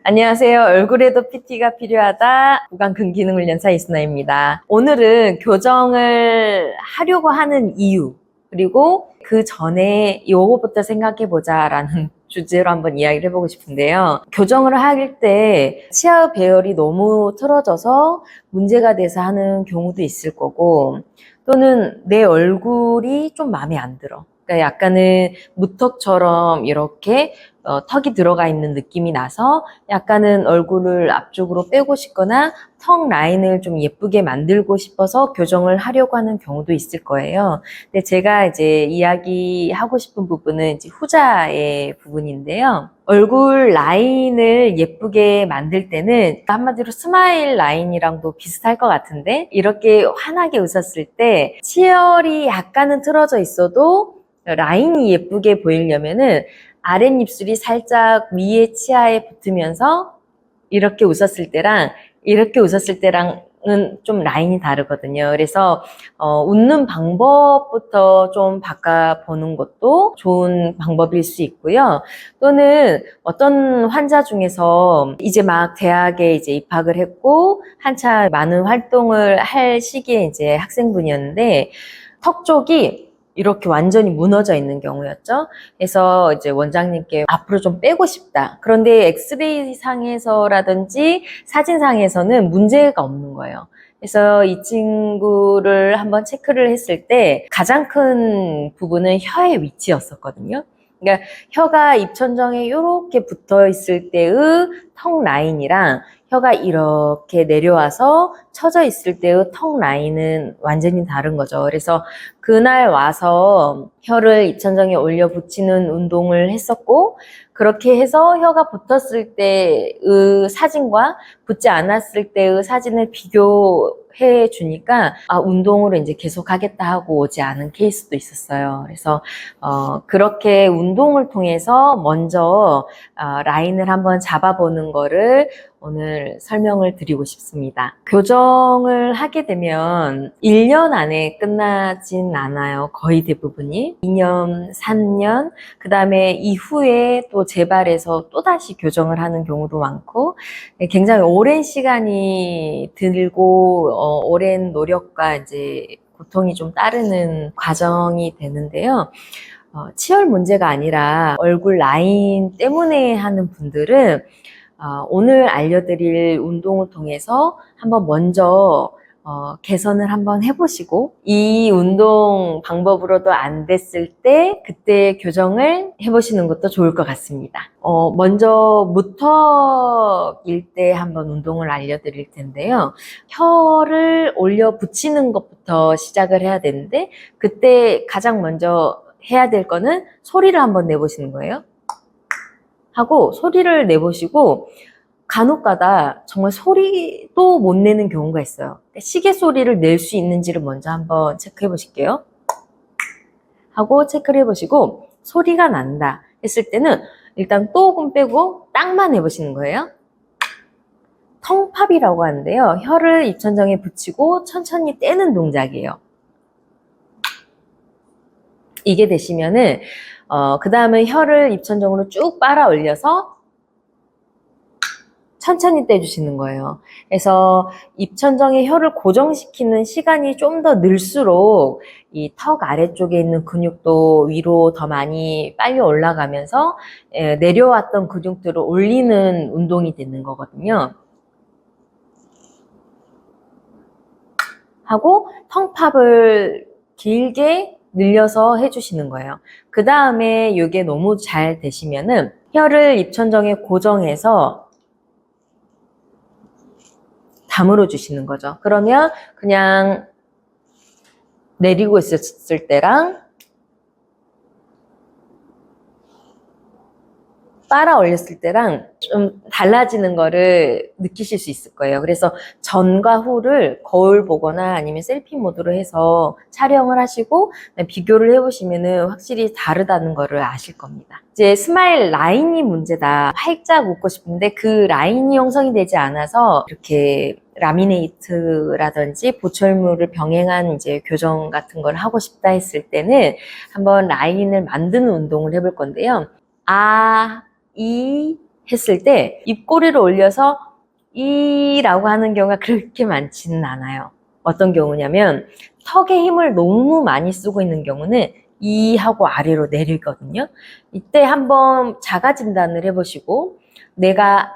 안녕하세요. 얼굴에도 PT가 필요하다. 구강근기능훈련사 이순아입니다. 오늘은 교정을 하려고 하는 이유, 그리고 그 전에 요거부터 생각해보자 라는 주제로 한번 이야기를 해보고 싶은데요. 교정을 할 때 치아 배열이 너무 틀어져서 문제가 돼서 하는 경우도 있을 거고, 또는 내 얼굴이 좀 마음에 안 들어. 그러니까 약간은 무턱처럼 이렇게 턱이 들어가 있는 느낌이 나서 약간은 얼굴을 앞쪽으로 빼고 싶거나 턱 라인을 좀 예쁘게 만들고 싶어서 교정을 하려고 하는 경우도 있을 거예요. 근데 제가 이제 이야기하고 싶은 부분은 이제 후자의 부분인데요. 얼굴 라인을 예쁘게 만들 때는 한마디로 스마일 라인이랑도 비슷할 것 같은데, 이렇게 환하게 웃었을 때 치열이 약간은 틀어져 있어도 라인이 예쁘게 보이려면은 아랫입술이 살짝 위에 치아에 붙으면서 이렇게 웃었을 때랑 이렇게 웃었을 때랑은 좀 라인이 다르거든요. 그래서 웃는 방법부터 좀 바꿔보는 것도 좋은 방법일 수 있고요. 또는 어떤 환자 중에서 이제 막 대학에 이제 입학을 했고 한참 많은 활동을 할 시기에 이제 학생분이었는데 턱 쪽이 이렇게 완전히 무너져 있는 경우였죠. 그래서 이제 원장님께 앞으로 좀 빼고 싶다. 그런데 엑스레이 상에서라든지 사진상에서는 문제가 없는 거예요. 그래서 이 친구를 한번 체크를 했을 때 가장 큰 부분은 혀의 위치였었거든요. 그러니까 혀가 입천정에 이렇게 붙어 있을 때의 턱 라인이랑 혀가 이렇게 내려와서 처져 있을 때의 턱 라인은 완전히 다른 거죠. 그래서 그날 와서 혀를 입천정에 올려 붙이는 운동을 했었고, 그렇게 해서 혀가 붙었을 때의 사진과 붙지 않았을 때의 사진을 비교해 주니까 운동으로 이제 계속 하겠다 하고 오지 않은 케이스도 있었어요. 그래서 그렇게 운동을 통해서 먼저 라인을 한번 잡아보는 거를 오늘 설명을 드리고 싶습니다. 교정을 하게 되면 1년 안에 끝나진 않아요. 거의 대부분이. 2년, 3년, 그 다음에 이후에 또 재발해서 또다시 교정을 하는 경우도 많고, 굉장히 오랜 시간이 들고, 오랜 노력과 이제 고통이 좀 따르는 과정이 되는데요. 치열 문제가 아니라 얼굴 라인 때문에 하는 분들은 오늘 알려드릴 운동을 통해서 한번 먼저 개선을 한번 해보시고, 이 운동 방법으로도 안 됐을 때 그때 교정을 해보시는 것도 좋을 것 같습니다. 먼저 무턱일 때 한번 운동을 알려드릴 텐데요. 혀를 올려 붙이는 것부터 시작을 해야 되는데, 그때 가장 먼저 해야 될 거는 소리를 한번 내보시는 거예요. 하고 소리를 내보시고, 간혹가다 정말 소리도 못 내는 경우가 있어요. 시계 소리를 낼 수 있는지를 먼저 한번 체크해 보실게요. 하고 체크를 해보시고, 소리가 난다 했을 때는 일단 또금 빼고 딱만 해보시는 거예요. 텅팝이라고 하는데요. 혀를 입천정에 붙이고 천천히 떼는 동작이에요. 이게 되시면은 그 다음에 혀를 입천정으로 쭉 빨아 올려서 천천히 떼주시는 거예요. 그래서 입천정에 혀를 고정시키는 시간이 좀 더 늘수록 이 턱 아래쪽에 있는 근육도 위로 더 많이 빨리 올라가면서 내려왔던 근육들을 올리는 운동이 되는 거거든요. 하고 텅팝을 길게 늘려서 해주시는 거예요. 그 다음에 이게 너무 잘 되시면은 혀를 입천정에 고정해서 다물어 주시는 거죠. 그러면 그냥 내리고 있었을 때랑 빨아 올렸을 때랑 좀 달라지는 거를 느끼실 수 있을 거예요. 그래서 전과 후를 거울 보거나 아니면 셀피 모드로 해서 촬영을 하시고 비교를 해보시면은 확실히 다르다는 거를 아실 겁니다. 이제 스마일 라인이 문제다. 활짝 웃고 싶은데 그 라인이 형성이 되지 않아서 이렇게 라미네이트라든지 보철물을 병행한 이제 교정 같은 걸 하고 싶다 했을 때는 한번 라인을 만드는 운동을 해볼 건데요. 이, 했을 때 입꼬리를 올려서 이라고 하는 경우가 그렇게 많지는 않아요. 어떤 경우냐면 턱에 힘을 너무 많이 쓰고 있는 경우는 이 하고 아래로 내리거든요. 이때 한번 자가 진단을 해보시고 내가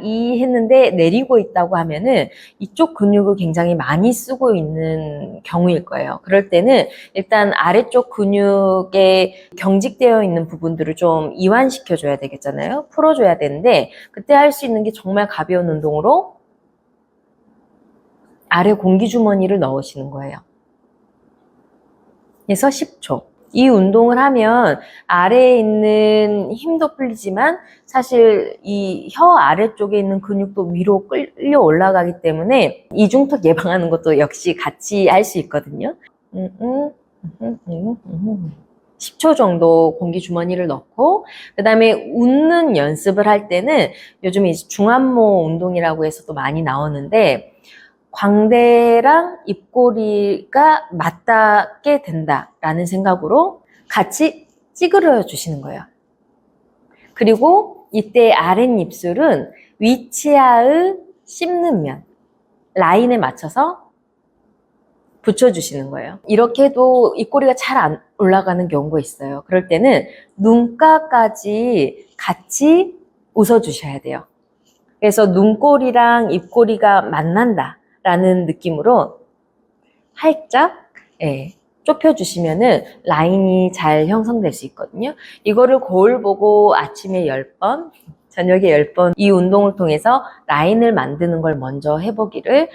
이 했는데 내리고 있다고 하면은 이쪽 근육을 굉장히 많이 쓰고 있는 경우일 거예요. 그럴 때는 일단 아래쪽 근육에 경직되어 있는 부분들을 좀 이완시켜 줘야 되겠잖아요. 풀어줘야 되는데 그때 할 수 있는 게 정말 가벼운 운동으로 아래 공기주머니를 넣으시는 거예요. 그래서 10초. 이 운동을 하면 아래에 있는 힘도 풀리지만 사실 이 혀 아래쪽에 있는 근육도 위로 끌려 올라가기 때문에 이중턱 예방하는 것도 역시 같이 할 수 있거든요. 10초 정도 공기 주머니를 넣고 그 다음에 웃는 연습을 할 때는 요즘에 이제 중안모 운동이라고 해서 또 많이 나오는데 광대랑 입꼬리가 맞닿게 된다라는 생각으로 같이 찌그러 주시는 거예요. 그리고 이때 아랫입술은 위치하의 씹는 면, 라인에 맞춰서 붙여주시는 거예요. 이렇게 해도 입꼬리가 잘 안 올라가는 경우가 있어요. 그럴 때는 눈가까지 같이 웃어주셔야 돼요. 그래서 눈꼬리랑 입꼬리가 만난다 라는 느낌으로 살짝 좁혀주시면은 라인이 잘 형성될 수 있거든요. 이거를 거울 보고 아침에 10번, 저녁에 10번 이 운동을 통해서 라인을 만드는 걸 먼저 해보기를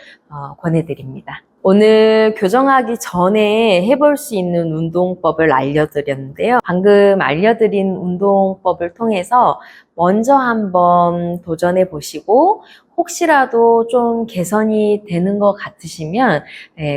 권해드립니다. 오늘 교정하기 전에 해볼 수 있는 운동법을 알려드렸는데요. 방금 알려드린 운동법을 통해서 먼저 한번 도전해 보시고 혹시라도 좀 개선이 되는 것 같으시면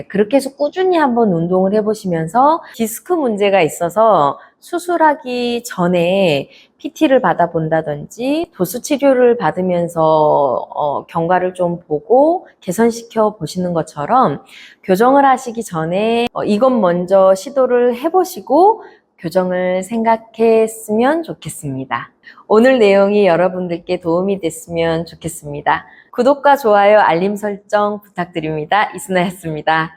그렇게 해서 꾸준히 한번 운동을 해보시면서 디스크 문제가 있어서 수술하기 전에 PT를 받아본다든지 도수 치료를 받으면서 경과를 좀 보고 개선시켜 보시는 것처럼 교정을 하시기 전에 이것 먼저 시도를 해보시고 교정을 생각했으면 좋겠습니다. 오늘 내용이 여러분들께 도움이 됐으면 좋겠습니다. 구독과 좋아요, 알림 설정 부탁드립니다. 이순아였습니다.